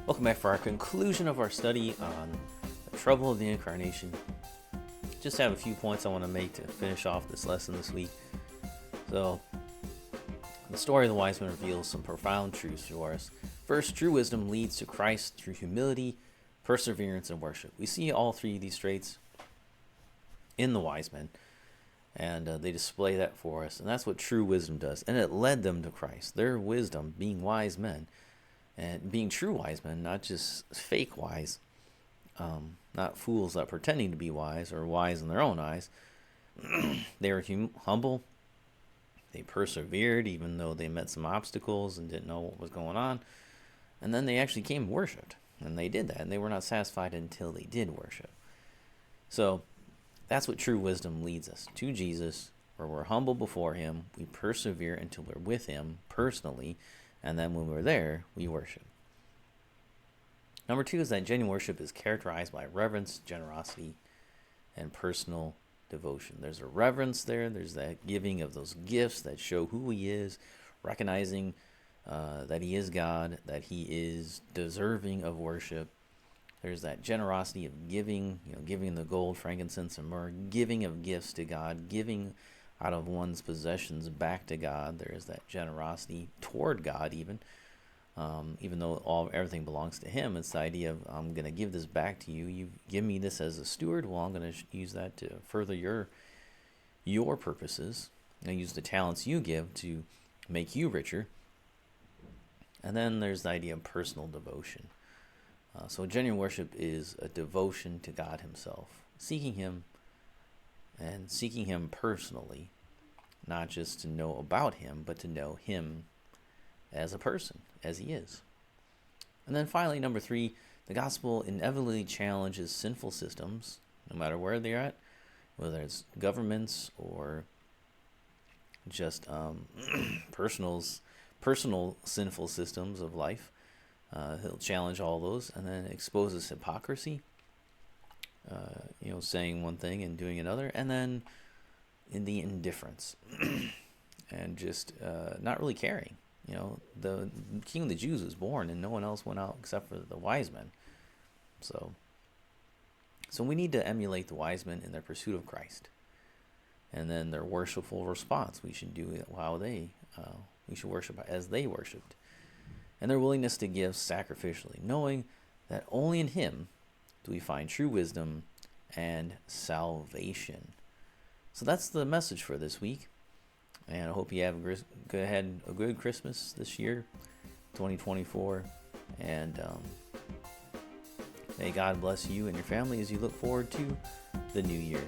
Welcome back for our conclusion of our study on the trouble of the Incarnation. Just have a few points I want to make to finish off this lesson this week. So, the story of the wise men reveals some profound truths for us. First, true wisdom leads to Christ through humility, perseverance, and worship. We see all three of these traits in the wise men, and they display that for us. And that's what true wisdom does. And it led them to Christ. Their wisdom, being wise men, and being true wise men, not just fake wise, not fools that pretending to be wise or wise in their own eyes. They were humble. They persevered even though they met some obstacles and didn't know what was going on. And then they actually came and worshipped. And they did that. And they were not satisfied until they did worship. So that's what true wisdom leads us to Jesus, where we're humble before him. We persevere until we're with him personally. And then when we're there, we worship. Number two is that genuine worship is characterized by reverence, generosity, and personal devotion. There's a reverence there. There's that giving of those gifts that show who he is, recognizing that he is God, that he is deserving of worship. There's that generosity of giving, giving the gold, frankincense, and myrrh, giving of gifts to God, giving out of one's possessions back to God. There is that generosity toward God, even though everything belongs to him. It's the idea of, I'm going to give this back to you. You give me this as a steward. Well, I'm going to use that to further your purposes. I use the talents you give to make you richer. And then there's the idea of personal devotion. So genuine worship is a devotion to God himself, seeking him personally, not just to know about him, but to know him as a person, as he is. And then finally, number three, the gospel inevitably challenges sinful systems, no matter where they're at, whether it's governments or just personal sinful systems of life. He'll challenge all those, and then exposes hypocrisy, saying one thing and doing another, and then in the indifference and just not really caring. The king of the Jews was born and no one else went out except for the wise men. So we need to emulate the wise men in their pursuit of Christ. And then their worshipful response. We should do it we should worship as they worshiped. And their willingness to give sacrificially, knowing that only in him do we find true wisdom and salvation. So that's the message for this week. And I hope you have a good Christmas this year, 2024. And may God bless you and your family as you look forward to the new year.